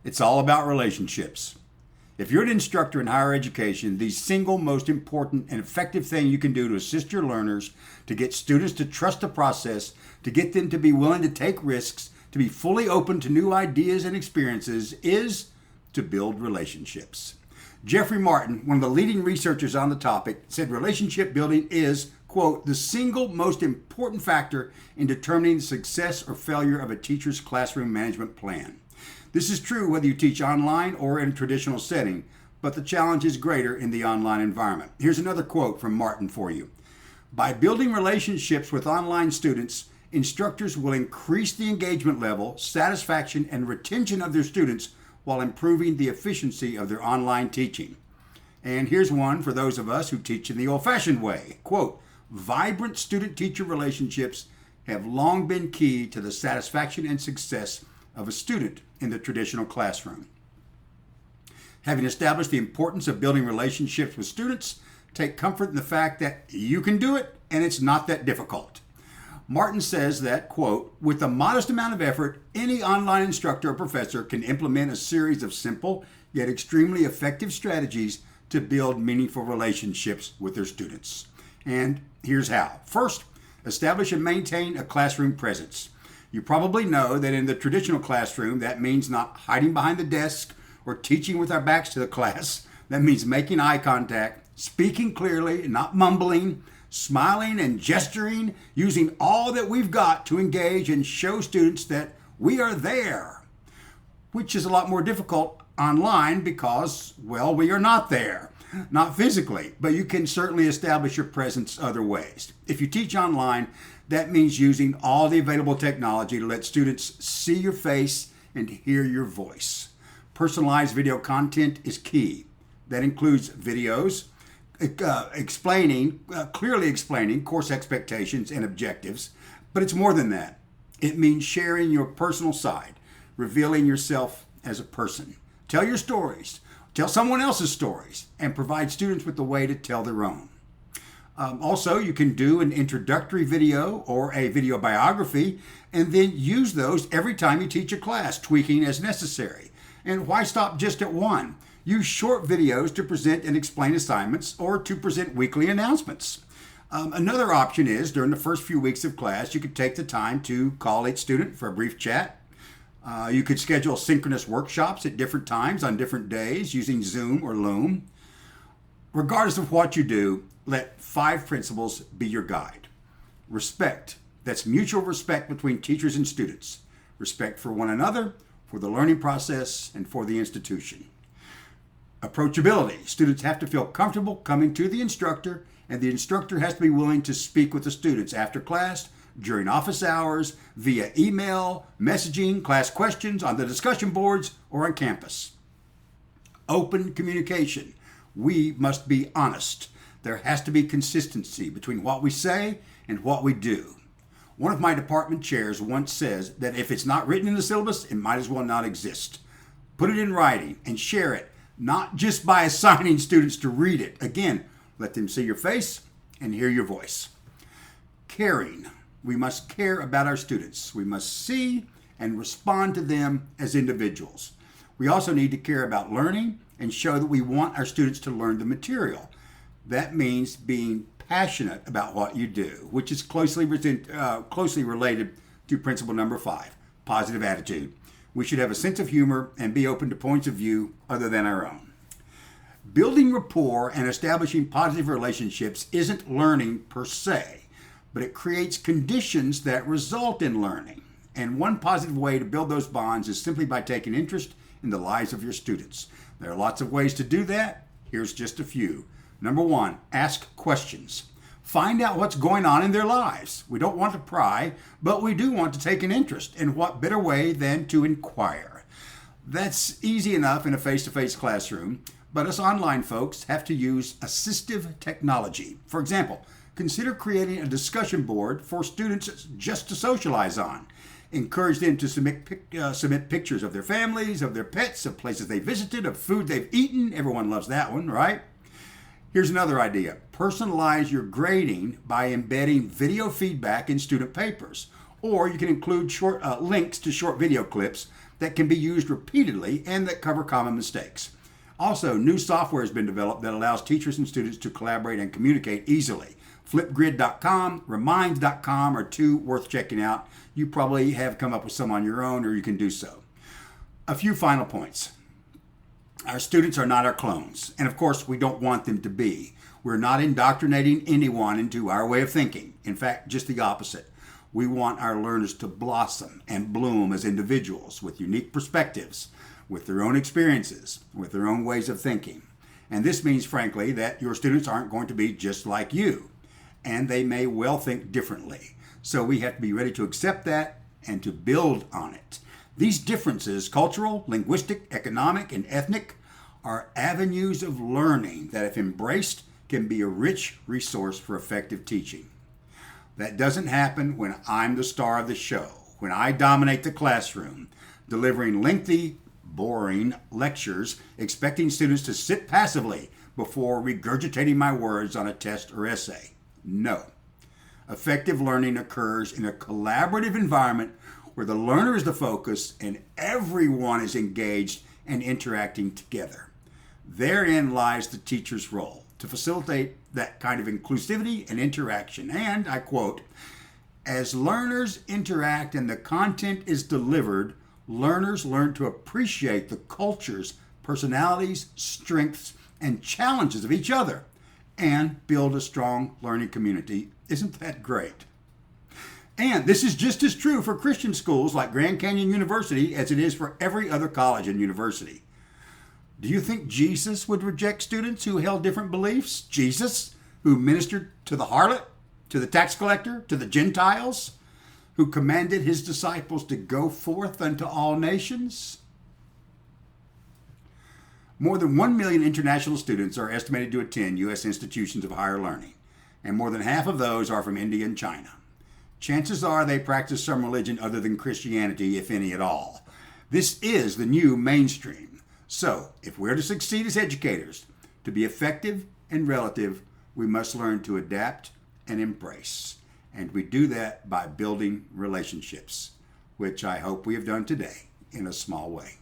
It's all about relationships. If you're an instructor in higher education, the single most important and effective thing you can do to assist your learners, to get students to trust the process, to get them to be willing to take risks, to be fully open to new ideas and experiences, is to build relationships. Jeffrey Martin, one of the leading researchers on the topic, said relationship building is, quote, the single most important factor in determining the success or failure of a teacher's classroom management plan. This is true whether you teach online or in a traditional setting, but the challenge is greater in the online environment. Here's another quote from Martin for you. By building relationships with online students, instructors will increase the engagement level, satisfaction, and retention of their students while improving the efficiency of their online teaching. And here's one for those of us who teach in the old-fashioned way. Quote, vibrant student-teacher relationships have long been key to the satisfaction and success of a student in the traditional classroom. Having established the importance of building relationships with students, take comfort in the fact that you can do it and it's not that difficult. Martin says that, quote, with a modest amount of effort, any online instructor or professor can implement a series of simple yet extremely effective strategies to build meaningful relationships with their students. And here's how. First, establish and maintain a classroom presence. You probably know that in the traditional classroom, that means not hiding behind the desk or teaching with our backs to the class. That means making eye contact, speaking clearly, not mumbling, smiling and gesturing, using all that we've got to engage and show students that we are there, which is a lot more difficult online because, well, we are not there, not physically, but you can certainly establish your presence other ways. If you teach online, that means using all the available technology to let students see your face and hear your voice. Personalized video content is key. That includes videos clearly explaining course expectations and objectives, but it's more than that. It means sharing your personal side, revealing yourself as a person. Tell your stories, tell someone else's stories, and provide students with a way to tell their own. Also, you can do an introductory video or a video biography and then use those every time you teach a class, tweaking as necessary. And why stop just at one? Use short videos to present and explain assignments or to present weekly announcements. Another option is during the first few weeks of class, you could take the time to call each student for a brief chat. You could schedule synchronous workshops at different times on different days using Zoom or Loom. Regardless of what you do, let 5 principles be your guide. Respect. That's mutual respect between teachers and students. Respect for one another, for the learning process, and for the institution. Approachability. Students have to feel comfortable coming to the instructor, and the instructor has to be willing to speak with the students after class, during office hours, via email, messaging, class questions, on the discussion boards, or on campus. Open communication. We must be honest. There has to be consistency between what we say and what we do. One of my department chairs once says that if it's not written in the syllabus, it might as well not exist. Put it in writing and share it, not just by assigning students to read it. Again, let them see your face and hear your voice. Caring. We must care about our students. We must see and respond to them as individuals. We also need to care about learning and show that we want our students to learn the material. That means being passionate about what you do, which is closely related to principle number 5, positive attitude. We should have a sense of humor and be open to points of view other than our own. Building rapport and establishing positive relationships isn't learning per se, but it creates conditions that result in learning. And one positive way to build those bonds is simply by taking interest in the lives of your students. There are lots of ways to do that. Here's just a few. Number 1, ask questions. Find out what's going on in their lives. We don't want to pry, but we do want to take an interest. And what better way than to inquire? That's easy enough in a face-to-face classroom, but us online folks have to use assistive technology. For example, consider creating a discussion board for students just to socialize on. Encourage them to submit pictures of their families, of their pets, of places they visited, of food they've eaten. Everyone loves that one, right? Here's another idea. Personalize your grading by embedding video feedback in student papers. Or you can include short links to short video clips that can be used repeatedly and that cover common mistakes. Also, new software has been developed that allows teachers and students to collaborate and communicate easily. Flipgrid.com, Reminds.com are two worth checking out. You probably have come up with some on your own, or you can do so. A few final points. Our students are not our clones, and of course we don't want them to be. We're not indoctrinating anyone into our way of thinking. In fact, just the opposite. We want our learners to blossom and bloom as individuals with unique perspectives, with their own experiences, with their own ways of thinking. And this means, frankly, that your students aren't going to be just like you, and they may well think differently. So we have to be ready to accept that and to build on it. These differences, cultural, linguistic, economic, and ethnic, are avenues of learning that, if embraced, can be a rich resource for effective teaching. That doesn't happen when I'm the star of the show, when I dominate the classroom, delivering lengthy, boring lectures, expecting students to sit passively before regurgitating my words on a test or essay. No. Effective learning occurs in a collaborative environment where the learner is the focus and everyone is engaged and interacting together. Therein lies the teacher's role, to facilitate that kind of inclusivity and interaction. And, I quote, "As learners interact and the content is delivered, learners learn to appreciate the cultures, personalities, strengths, and challenges of each other and build a strong learning community." Isn't that great? And this is just as true for Christian schools like Grand Canyon University as it is for every other college and university. Do you think Jesus would reject students who held different beliefs? Jesus, who ministered to the harlot, to the tax collector, to the Gentiles, who commanded his disciples to go forth unto all nations? More than 1 million international students are estimated to attend U.S. institutions of higher learning, and more than half of those are from India and China. Chances are they practice some religion other than Christianity, if any at all. This is the new mainstream. So, if we're to succeed as educators, to be effective and relative, we must learn to adapt and embrace. And we do that by building relationships, which I hope we have done today in a small way.